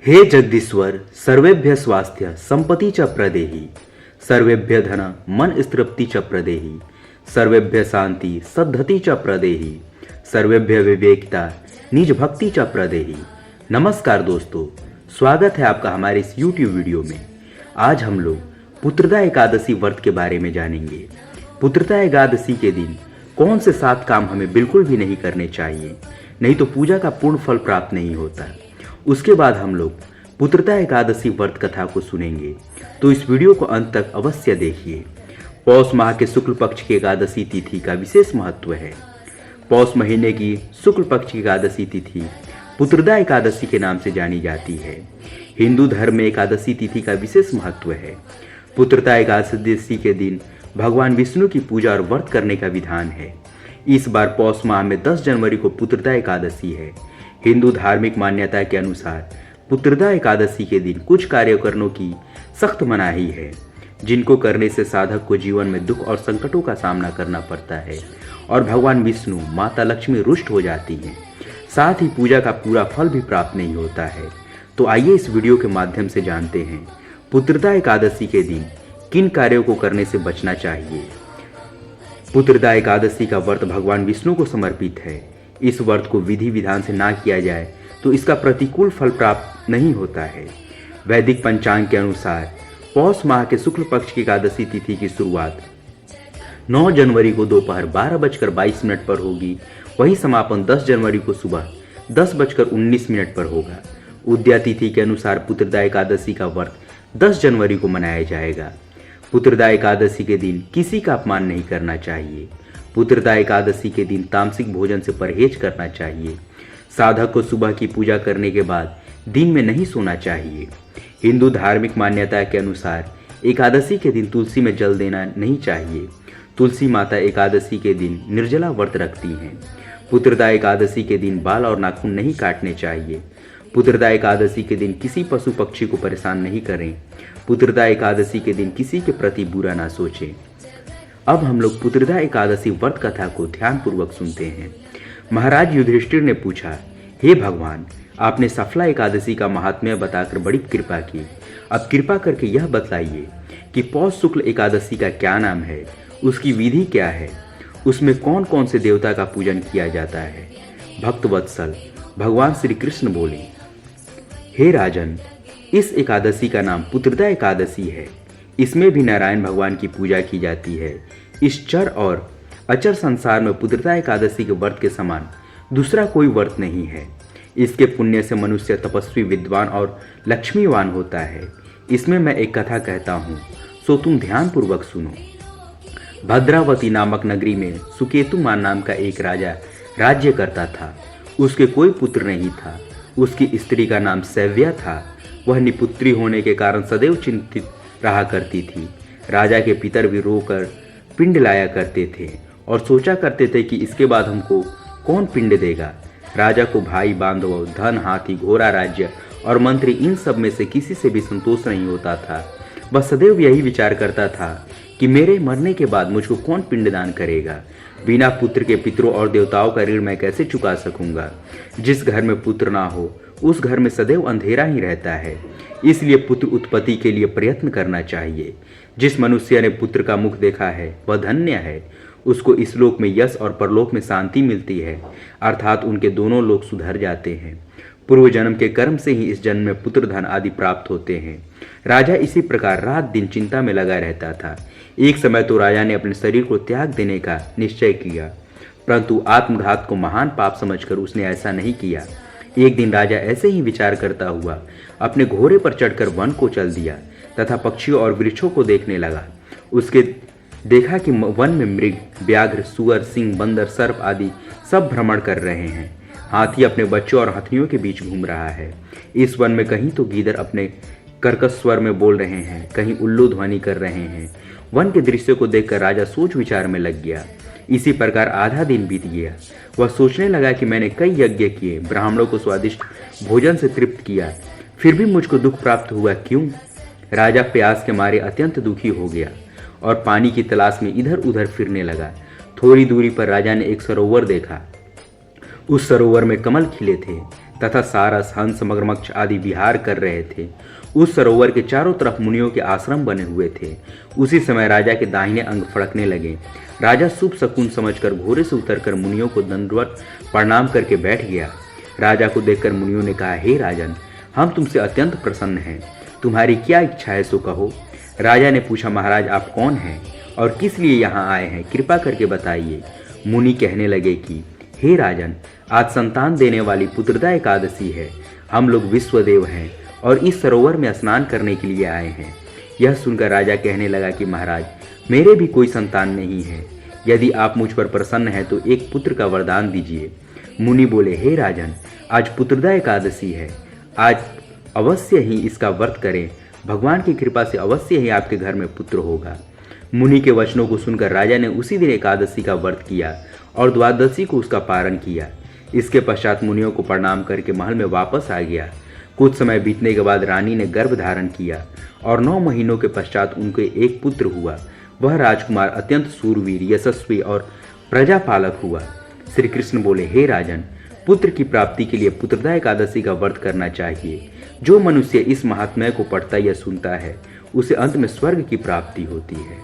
हे जगदीश्वर, सर्वेभ्य स्वास्थ्य संपत्ति च प्रदेहि, सर्वेभ्य धन मन तृप्ति च प्रदेहि, सर्वेभ्य शांति सद्धति च प्रदेहि, सर्वेभ्य विवेकता निज भक्ति च प्रदेहि। नमस्कार दोस्तों, स्वागत है आपका हमारे इस YouTube वीडियो में। आज हम लोग पुत्रदा एकादशी व्रत के बारे में जानेंगे। पुत्रदा एकादशी के दिन कौन से 7 काम हमें बिल्कुल भी नहीं करने चाहिए, नहीं तो पूजा का पूर्ण फल प्राप्त नहीं होता। उसके बाद हम लोग पुत्रदा एकादशी व्रत कथा को सुनेंगे, तो इस वीडियो को अंत तक अवश्य देखिए। पौष माह के शुक्ल पक्ष की एकादशी तिथि का विशेष महत्व है। पौष महीने की शुक्ल पक्ष की एकादशी तिथि पुत्रदा एकादशी के नाम से जानी जाती है। हिंदू धर्म में एकादशी तिथि का विशेष महत्व है। पुत्रदा एकादशी के दिन भगवान विष्णु की पूजा और व्रत करने का विधान है। इस बार पौष माह में 10 जनवरी को पुत्रदा एकादशी है। हिंदू धार्मिक मान्यता के अनुसार पुत्रदा एकादशी के दिन कुछ कार्य करने की सख्त मनाही है, जिनको करने से साधक को जीवन में दुख और संकटों का सामना करना पड़ता है और भगवान विष्णु माता लक्ष्मी रुष्ट हो जाती हैं। साथ ही पूजा का पूरा फल भी प्राप्त नहीं होता है। तो आइए इस वीडियो के माध्यम से जानते हैं पुत्रदा एकादशी के दिन किन कार्यों को करने से बचना चाहिए। पुत्रदा एकादशी का व्रत भगवान विष्णु को समर्पित है। इस व्रत को विधि विधान से ना किया जाए तो इसका प्रतिकूल फल प्राप्त नहीं होता है। वैदिक पंचांग के अनुसार पौष माह के शुक्ल पक्ष की एकादशी तिथि की शुरुआत 9 जनवरी को दोपहर 12:22 पर होगी। वही समापन 10 जनवरी को सुबह 10:19 पर होगा। उदया तिथि के अनुसार पुत्रदा एकादशी का व्रत 10 जनवरी को मनाया जाएगा। पुत्रदा एकादशी के दिन किसी का अपमान नहीं करना चाहिए। पुत्रदा एकादशी के दिन तामसिक भोजन से परहेज करना चाहिए। साधक को सुबह की पूजा करने के बाद दिन में नहीं सोना चाहिए। हिंदू धार्मिक मान्यता के अनुसार एकादशी के दिन तुलसी में जल देना नहीं चाहिए। तुलसी माता एकादशी के दिन निर्जला व्रत रखती हैं। पुत्रदा एकादशी के दिन बाल और नाखून नहीं काटने चाहिए। पुत्रदा एकादशी के दिन किसी पशु पक्षी को परेशान नहीं करें। पुत्रदा एकादशी के दिन किसी के प्रति बुरा ना सोचें। अब हम लोग पुत्रदा एकादशी व्रत कथा को ध्यानपूर्वक सुनते हैं। महाराज युधिष्ठिर ने पूछा, हे भगवान, आपने सफला एकादशी का महात्म्य बताकर बड़ी कृपा की। अब कृपा करके यह बताइए कि पौष शुक्ल एकादशी का क्या नाम है, उसकी विधि क्या है, उसमें कौन कौन से देवता का पूजन किया जाता है। भक्तवत्सल भगवान श्री कृष्ण बोले, हे राजन, इस एकादशी का नाम पुत्रदा एकादशी है। इसमें भी नारायण भगवान की पूजा की जाती है। इस चर और अचर संसार में पुत्रदा एकादशी के व्रत के समान दूसरा कोई व्रत नहीं है। इसके पुण्य से मनुष्य तपस्वी, विद्वान और लक्ष्मीवान होता है। इसमें मैं एक कथा कहता हूँ, सो तुम ध्यानपूर्वक सुनो। भद्रावती नामक नगरी में सुकेतुमान नाम का एक राजा राज्य करता था। उसके कोई पुत्र नहीं था। उसकी स्त्री का नाम सैव्या था। वह निपुत्री होने के कारण सदैव चिंतित रहा करती थी। राजा के पितर भी रोकर पिंड लाया करते थे और सोचा करते थे कि इसके बाद हमको कौन पिंड देगा। राजा को भाई, बांधव, धन, हाथी, घोड़ा, राज्य और मंत्री, इन सब में से किसी से भी संतोष नहीं होता था। वह सदैव यही विचार करता था कि मेरे मरने के बाद मुझको कौन पिंडदान करेगा। बिना पुत्र के पितरों और देवताओं का ऋण मैं कैसे चुका सकूंगा। जिस घर में पुत्र ना हो उस घर में सदैव अंधेरा ही रहता है। इसलिए पुत्र उत्पत्ति के लिए प्रयत्न करना चाहिए। जिस मनुष्य ने पुत्र का मुख देखा है वह धन्य है। उसको इस लोक में यश और परलोक में शांति मिलती है, अर्थात उनके दोनों लोक सुधर जाते हैं। पूर्व जन्म के कर्म से ही इस जन्म में पुत्र धन आदि प्राप्त होते हैं। राजा इसी प्रकार रात दिन चिंता में लगा रहता था। एक समय तो राजा ने अपने शरीर को त्याग देने का निश्चय किया, परंतु आत्मघात को महान पाप समझकर उसने ऐसा नहीं किया। एक दिन राजा ऐसे ही विचार करता हुआ अपने घोड़े पर चढ़कर वन को चल दिया तथा पक्षियों और वृक्षों को देखने लगा। उसके देखा कि वन में मृग, व्याघ्र, सुअर, सिंह, बंदर, सर्प आदि सब भ्रमण कर रहे हैं। हाथी अपने बच्चों और हाथियों के बीच घूम रहा है। इस वन में कहीं तो गीदड़ अपने कर्कश स्वर में बोल रहे हैं, कहीं उल्लू ध्वनि कर रहे हैं। वन के दृश्य को देखकर राजा सोच विचार में लग गया। इसी प्रकार आधा दिन बीत गया। वह सोचने लगा कि मैंने कई यज्ञ किए, ब्राह्मणों को स्वादिष्ट भोजन से तृप्त किया, फिर भी मुझको दुख प्राप्त हुआ क्यों। राजा प्यास के मारे अत्यंत दुखी हो गया और पानी की तलाश में इधर उधर फिरने लगा। थोड़ी दूरी पर राजा ने एक सरोवर देखा। उस सरोवर में कमल खिले थे तथा सारस, हंस, मगरमच्छ आदि विहार कर रहे थे। उस सरोवर के चारों तरफ मुनियों के आश्रम बने हुए थे। उसी समय राजा के दाहिने अंग फड़कने लगे। राजा शुभ शकुन समझकर घोड़े से उतरकर मुनियों को दंडवत प्रणाम करके बैठ गया। राजा को देखकर मुनियों ने कहा, हे राजन, हम तुमसे अत्यंत प्रसन्न हैं। तुम्हारी क्या इच्छा है सो कहो। राजा ने पूछा, महाराज आप कौन हैं और किस लिए यहाँ आए हैं, कृपा करके बताइए। मुनि कहने लगे कि हे राजन, आज संतान देने वाली पुत्रदा एकादशी है। हम लोग विश्वदेव हैं और इस सरोवर में स्नान करने के लिए आए हैं। यह सुनकर राजा कहने लगा कि महाराज, मेरे भी कोई संतान नहीं है। यदि आप मुझ पर प्रसन्न हैं तो एक पुत्र का वरदान दीजिए। मुनि बोले, हे राजन, आज पुत्रदा एकादशी है। आज अवश्य ही इसका व्रत करें। भगवान की कृपा से अवश्य ही आपके घर में पुत्र होगा। मुनि के वचनों को सुनकर राजा ने उसी दिन एकादशी का व्रत किया और द्वादशी को उसका पारण किया। इसके पश्चात मुनियों को प्रणाम करके महल में वापस आ गया। कुछ समय बीतने के बाद रानी ने गर्भ धारण किया और 9 महीनों के पश्चात उनके एक पुत्र हुआ। वह राजकुमार अत्यंत सूरवीर, यशस्वी और प्रजापालक हुआ। श्री कृष्ण बोले, हे राजन, पुत्र की प्राप्ति के लिए पुत्रदा एकादशी का व्रत करना चाहिए। जो मनुष्य इस महात्म्य को पढ़ता या सुनता है उसे अंत में स्वर्ग की प्राप्ति होती है।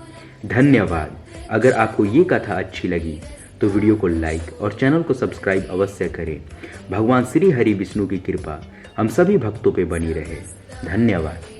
धन्यवाद। अगर आपको ये कथा अच्छी लगी तो वीडियो को लाइक और चैनल को सब्सक्राइब अवश्य करें। भगवान श्री हरि विष्णु की कृपा हम सभी भक्तों पे बनी रहे। धन्यवाद।